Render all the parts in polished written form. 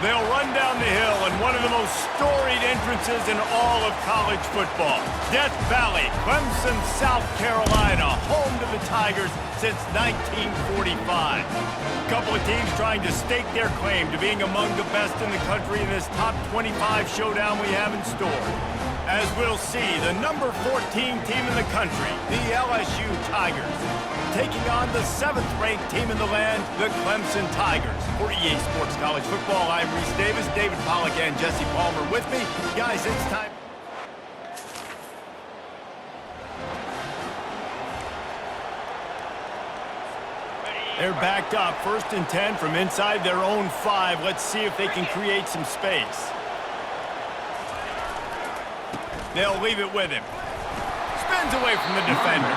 They'll run down the hill in one of the most storied entrances in all of college football. Death Valley, Clemson, South Carolina, home to the Tigers since 1945. A couple of teams trying to stake their claim to being among the best in the country in this top 25 showdown we have in store. As we'll see, the number 14 team in the country, the LSU Tigers, taking on the 7th-ranked team in the land, the Clemson Tigers. For EA Sports College Football, I'm Reese Davis, David Pollack, and Jesse Palmer with me. Guys, it's time. They're backed up, 1st and 10 from inside their own 5. Let's see if they can create some space. They'll leave it with him. Spins away from the defender.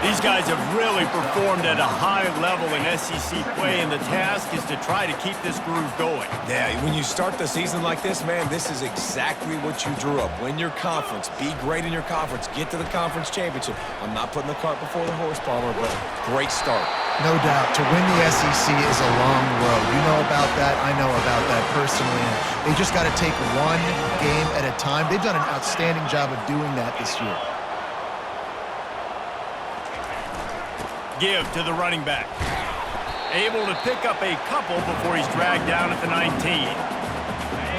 These guys have really performed at a high level in SEC play, and the task is to try to keep this groove going. Yeah, when you start the season like this, man, this is exactly what you drew up. Win your conference. Be great in your conference. Get to the conference championship. I'm not putting the cart before the horse, Palmer, but great start. No doubt. To win the SEC is a long road. You know about that. I know about that personally. And they just got to take one game at a time. They've done an outstanding job of doing that this year. Give to the running back. Able to pick up a couple before he's dragged down at the 19.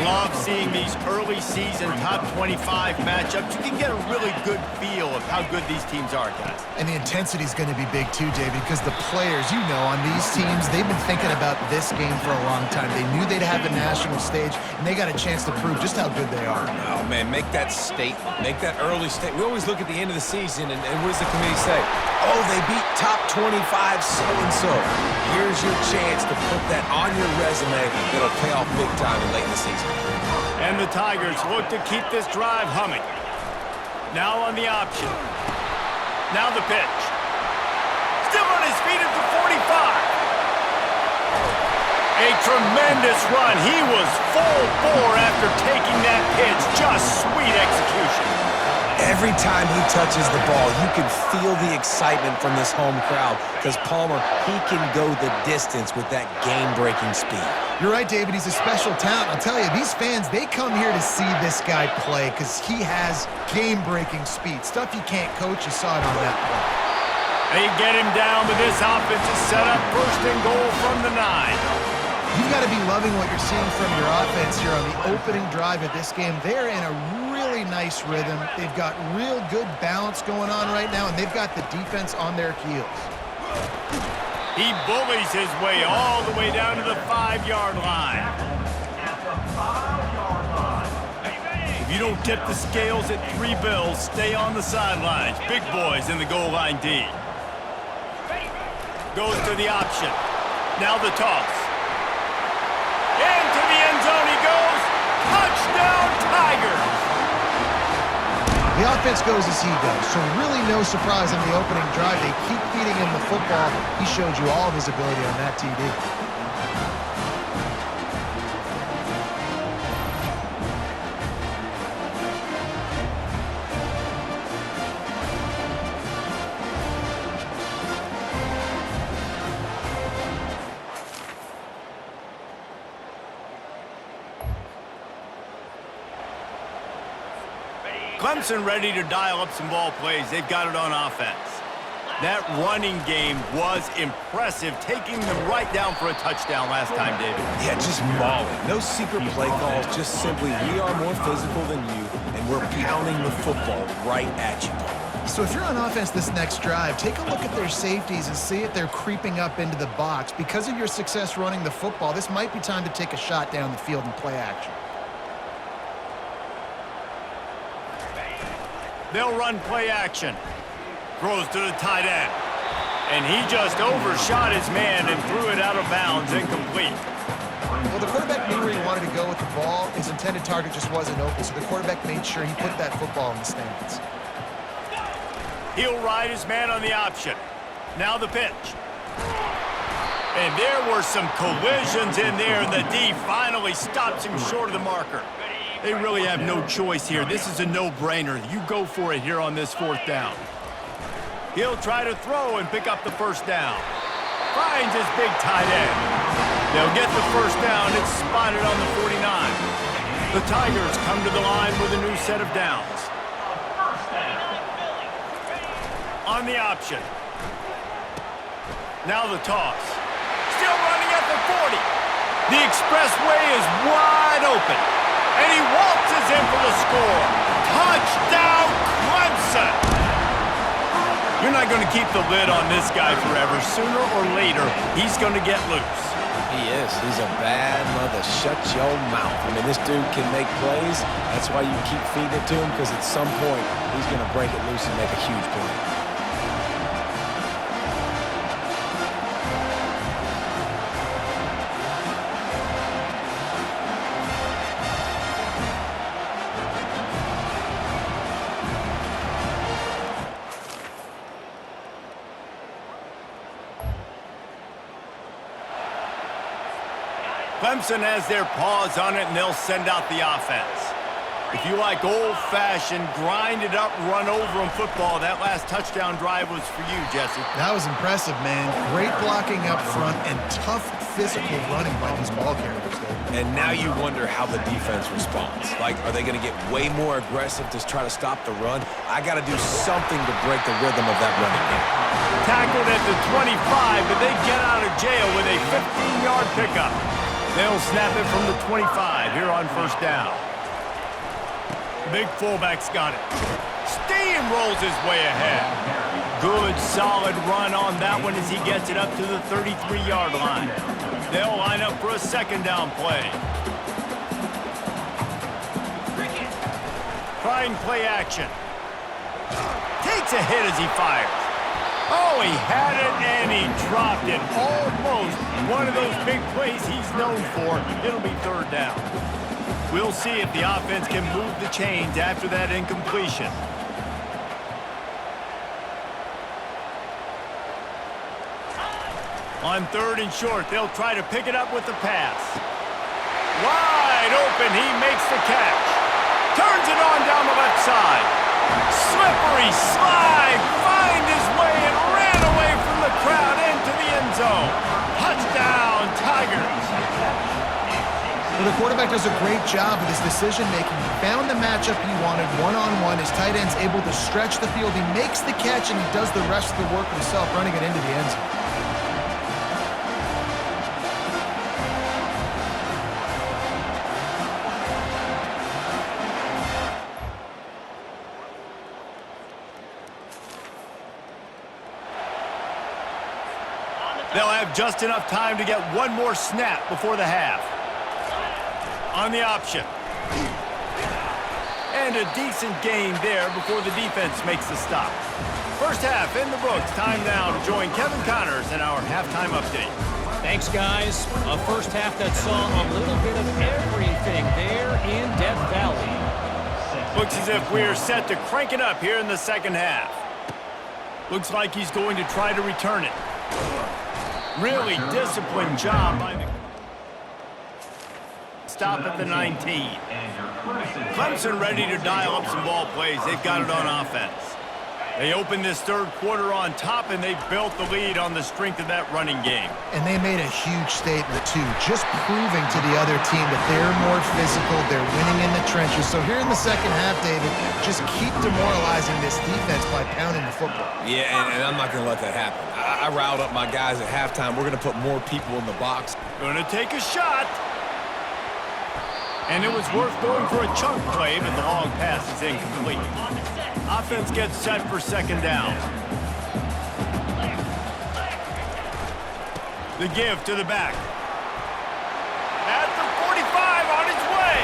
Love seeing these early season top 25 matchups. You can get a really good feel of how good these teams are, guys. And the intensity is going to be big too, David, because the players, you know, on these teams, they've been thinking about this game for a long time. They knew they'd have the national stage, and they got a chance to prove just how good they are. Oh, man, make that statement. Make that early statement. We always look at the end of the season, and what does the committee say? Oh, they beat top 25 so-and-so. Here's your chance to put that on your resume that'll pay off big time in late in the season. And the Tigers look to keep this drive humming. Now on the option. Now the pitch. Still on his feet at the 45. A tremendous run. He was full bore after taking that pitch. Just sweet execution. Every time he touches the ball, you can feel the excitement from this home crowd because Palmer, he can go the distance with that game-breaking speed. You're right, David. He's a special talent. I'll tell you, these fans, they come here to see this guy play because he has game-breaking speed. Stuff you can't coach. You saw it on that play. They get him down, but this offense is set up 1st and goal from the 9. You've got to be loving what you're seeing from your offense here on the opening drive of this game. They're in a really nice rhythm. They've got real good balance going on right now, and they've got the defense on their heels. He bullies his way all the way down to the 5-yard line. If you don't tip the scales at 3 bills, stay on the sidelines. Big boys in the goal line D. Goes to the option. Now the toss. Into the end zone he goes. Touchdown, Tigers! The offense goes as he goes, so really no surprise on the opening drive. They keep feeding him the football. He showed you all of his ability on that TD. Clemson ready to dial up some ball plays. They've got it on offense. That running game was impressive, taking them right down for a touchdown last time, David. Yeah, just mauling. No secret play calls, just simply we are more physical than you, and we're pounding the football right at you. So if you're on offense this next drive, take a look at their safeties and see if they're creeping up into the box. Because of your success running the football, this might be time to take a shot down the field and play action. They'll run play action. Throws to the tight end. And he just overshot his man and threw it out of bounds, incomplete. Well, the quarterback knew where he wanted to go with the ball. His intended target just wasn't open, so the quarterback made sure he put that football in the stands. He'll ride his man on the option. Now the pitch. And there were some collisions in there, and the D finally stops him short of the marker. They really have no choice here. This is a no-brainer. You go for it here on this 4th down. He'll try to throw and pick up the 1st down. finds his big tight end. They'll get the first down. It's spotted on the 49. The Tigers come to the line with a new set of downs. On the option. Now the toss. Still running at the 40. The expressway is wide open. And he waltzes in for the score. Touchdown, Clemson! You're not going to keep the lid on this guy forever. Sooner or later, he's going to get loose. He is. He's a bad mother. Shut your mouth. I mean, this dude can make plays. That's why you keep feeding it to him, because at some point, he's going to break it loose and make a huge play. Clemson has their paws on it, and they'll send out the offense. If you like old-fashioned, grind-it-up, run-over-'em football, that last touchdown drive was for you, Jesse. That was impressive, man. Great blocking up front and tough physical running by these ball carriers. And now you wonder how the defense responds. Like, are they going to get way more aggressive to try to stop the run? I got to do something to break the rhythm of that running game. Tackled at the 25, but they get out of jail with a 15-yard pickup. They'll snap it from the 25 here on first down. The big fullback's got it. Steamrolls his way ahead. Good, solid run on that one as he gets it up to the 33-yard line. They'll line up for a second down play. Trying play action. Takes a hit as he fires. Oh, he had it, and he dropped it. Almost one of those big plays he's known for. It'll be third down. We'll see if the offense can move the chains after that incompletion. On third and short, they'll try to pick it up with the pass. Wide open, he makes the catch. Turns it on down the left side. Slippery slide, find his way and ran away from the crowd into the end zone. Touchdown, Tigers. Well, the quarterback does a great job with his decision-making. He found the matchup he wanted one-on-one. His tight end's able to stretch the field. He makes the catch, and he does the rest of the work himself, running it into the end zone. They'll have just enough time to get one more snap before the half. On the option. And a decent gain there before the defense makes the stop. First half in the books. Time now to join Kevin Connors in our halftime update. Thanks, guys. A first half that saw a little bit of everything there in Death Valley. Looks as if we're set to crank it up here in the second half. Looks like he's going to try to return it. Really disciplined job by the stop at the 19. Clemson ready to dial up some ball plays. They've got it on offense. They opened this third quarter on top, and they built the lead on the strength of that running game. And they made a huge statement, too, just proving to the other team that they're more physical, they're winning in the trenches. So here in the second half, David, just keep demoralizing this defense by pounding the football. Yeah, and I'm not going to let that happen. I riled up my guys at halftime. We're going to put more people in the box. Going to take a shot. And it was worth going for a chunk play, but the long pass is incomplete. Offense gets set for second down. The give to the back. At the 45 on its way.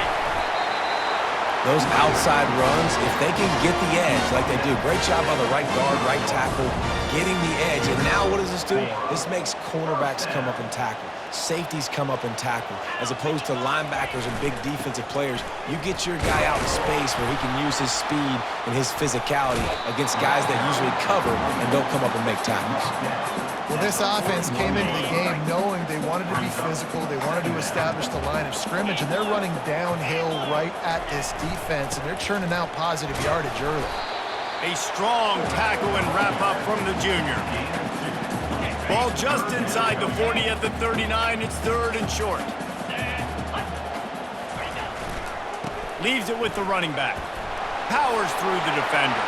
Those outside runs, if they can get the edge like they do, great job by the right guard, right tackle, getting the edge. And now what does this do? This makes cornerbacks come up and tackle. Safeties come up and tackle. As opposed to linebackers and big defensive players, you get your guy out in space where he can use his speed and his physicality against guys that usually cover and don't come up and make tackles. Well, this offense came into the game knowing they wanted to be physical, they wanted to establish the line of scrimmage, and they're running downhill right at this defense, and they're churning out positive yardage early. A strong tackle and wrap-up from the junior. Ball just inside the 40 at the 39. It's 3rd and short. Leaves it with the running back. Powers through the defender.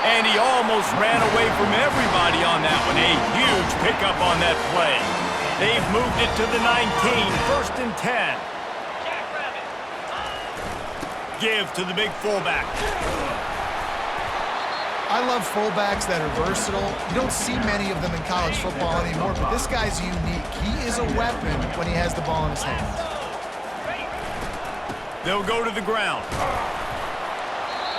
And he almost ran away from everybody on that one. A huge pickup on that play. They've moved it to the 19. 1st and 10. Give to the big fullback. I love fullbacks that are versatile. You don't see many of them in college football anymore, but this guy's unique. He is a weapon when he has the ball in his hands. They'll go to the ground.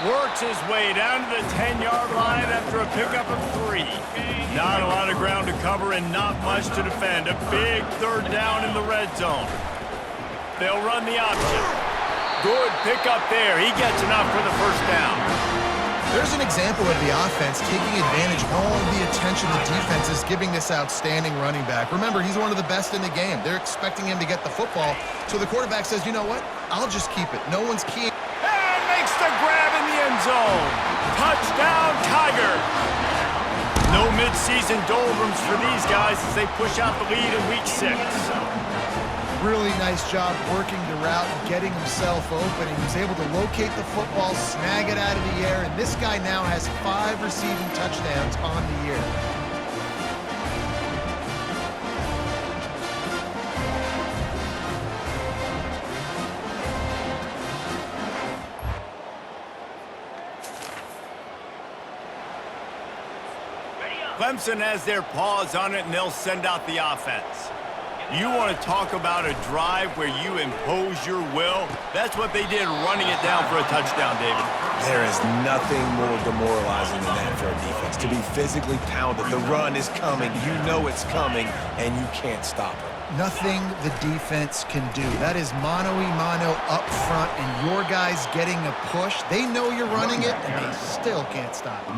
Works his way down to the 10-yard line after a pickup of 3. Not a lot of ground to cover and not much to defend. A big 3rd down in the red zone. They'll run the option. Good pickup there. He gets enough for the 1st down. There's an example of the offense taking advantage of all the attention the defense is giving this outstanding running back. Remember, he's one of the best in the game. They're expecting him to get the football, so the quarterback says, you know what? I'll just keep it. No one's keying. And makes the grab in the end zone. Touchdown, Tigers. No midseason doldrums for these guys as they push out the lead in Week 6. Really nice job working the route and getting himself open. He was able to locate the football, snag it out of the air, and this guy now has 5 receiving touchdowns on the year. Clemson has their paws on it, and they'll send out the offense. You want to talk about a drive where you impose your will? That's what they did, running it down for a touchdown, David. There is nothing more demoralizing than that for a defense. To be physically pounded. The run is coming. You know it's coming, and you can't stop it. Nothing the defense can do. That is mano-a-mano up front, and your guys getting a push. They know you're running it, and they still can't stop it.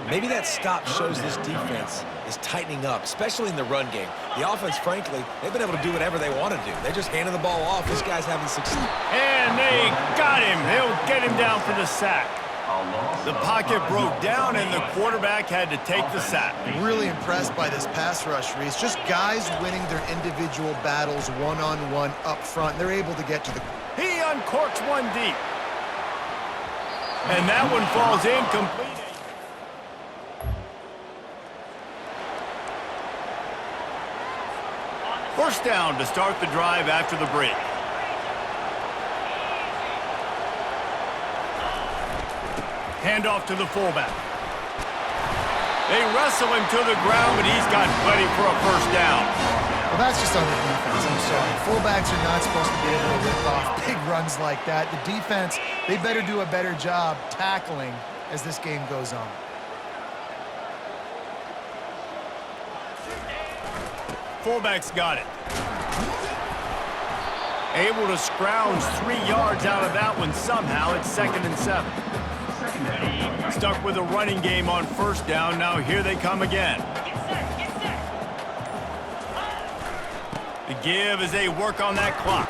Maybe that stop shows this defense is tightening up, especially in the run game. The offense, frankly, they've been able to do whatever they want to do. They're just handing the ball off. This guy's having success. And they got him. They'll get him down for the sack. The pocket broke down, and the quarterback had to take the sack. Really impressed by this pass rush, Reese. Just guys winning their individual battles one-on-one up front. They're able to get to the... He uncorks one deep. And that one falls incomplete. First down to start the drive after the break. Handoff to the fullback. They wrestle him to the ground, but he's got plenty for a 1st down. Well, that's just on the defense. I'm sorry. Fullbacks are not supposed to be able to rip off big runs like that. The defense, they better do a better job tackling as this game goes on. Fullback's got it. Able to scrounge 3 yards out of that one somehow. It's 2nd and 7. Stuck with a running game on 1st down. Now here they come again. The give as they work on that clock.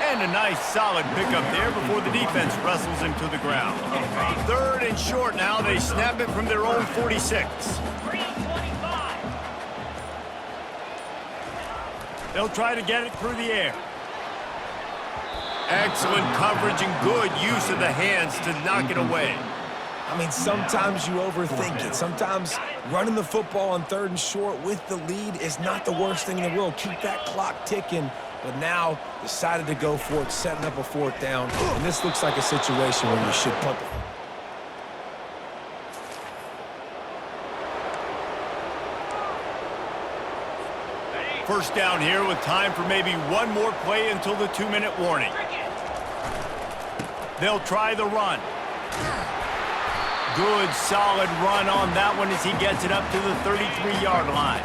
And a nice solid pickup there before the defense wrestles him to the ground. 3rd and short now. They snap it from their own 46. They'll try to get it through the air. Excellent coverage and good use of the hands to knock it away. I mean, sometimes you overthink it. Sometimes running the football on 3rd and short with the lead is not the worst thing in the world. Keep that clock ticking. But now decided to go for it, setting up a 4th down. And this looks like a situation where you should punt the football. First down here with time for maybe one more play until the 2-minute warning. They'll try the run. Good, solid run on that one as he gets it up to the 33-yard line.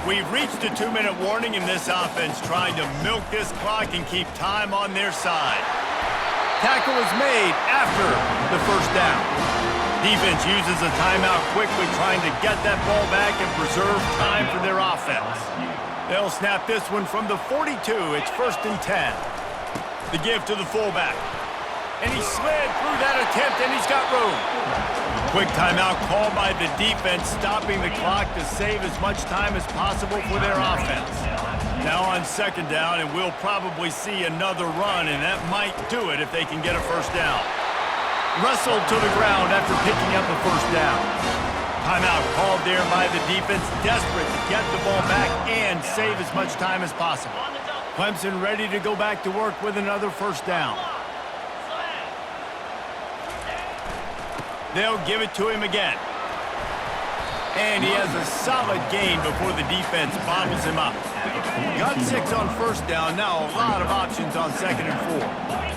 We've reached a 2-minute warning, and this offense trying to milk this clock and keep time on their side. Tackle is made after the 1st down. Defense uses a timeout quickly, trying to get that ball back and preserve time for their offense. They'll snap this one from the 42. It's 1st and 10. The give to the fullback. And he slid through that attempt, and he's got room. Quick timeout called by the defense, stopping the clock to save as much time as possible for their offense. Now on second down, and we'll probably see another run, and that might do it if they can get a first down. Wrestled to the ground after picking up a first down. Timeout called there by the defense, desperate to get the ball back and save as much time as possible. Clemson ready to go back to work with another first down. They'll give it to him again. And he has a solid gain before the defense bottles him up. Got 6 on first down. Now a lot of options on second and 4.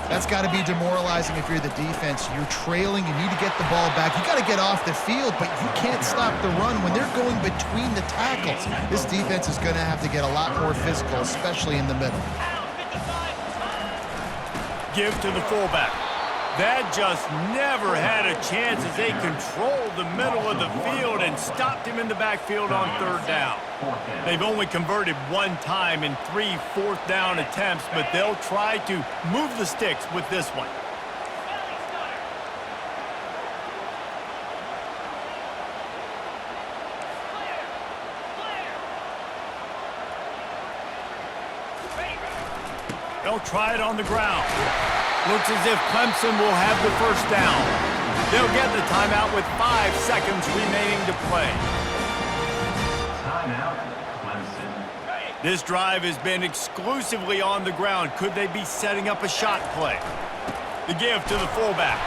That's got to be demoralizing if you're the defense. You're trailing. You need to get the ball back. You got to get off the field, but you can't stop the run when they're going between the tackles. This defense is going to have to get a lot more physical, especially in the middle. Give to the fullback. That just never had a chance as they controlled the middle of the field and stopped him in the backfield on third down. They've only converted 1 time in 3 fourth down attempts, but they'll try to move the sticks with this one. They'll try it on the ground. Looks as if Clemson will have the first down. They'll get the timeout with 5 seconds remaining to play. Timeout, Clemson. This drive has been exclusively on the ground. Could they be setting up a shot play? The give to the fullback.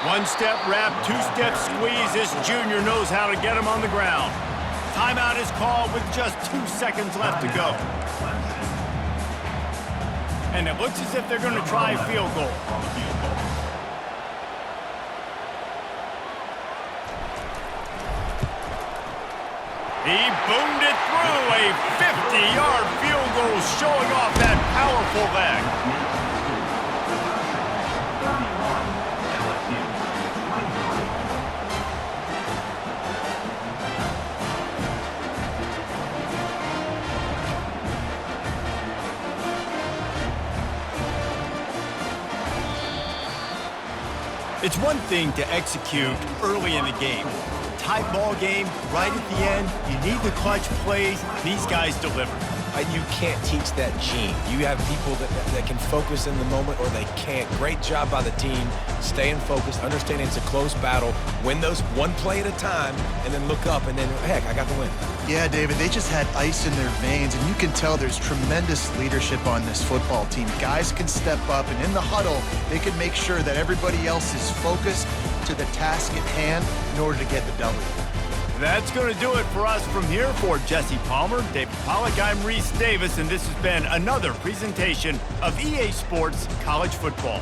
1-step wrap, 2-step squeeze. This junior knows how to get him on the ground. Timeout is called with just 2 seconds left to go. And it looks as if they're going to try a field goal. He boomed it through. A 50-yard field goal showing off that powerful leg. It's one thing to execute early in the game. Tight ball game, right at the end, you need the clutch plays. These guys deliver. You can't teach that gene. You have people that can focus in the moment or they can't. Great job by the team, staying focused, understanding it's a close battle, win those one play at a time, and then look up and then, heck, I got the win. Yeah, David, they just had ice in their veins, and you can tell there's tremendous leadership on this football team. Guys can step up, and in the huddle, they can make sure that everybody else is focused to the task at hand in order to get the W. That's going to do it for us from here. For Jesse Palmer, David Pollack, I'm Reese Davis, and this has been another presentation of EA Sports College Football.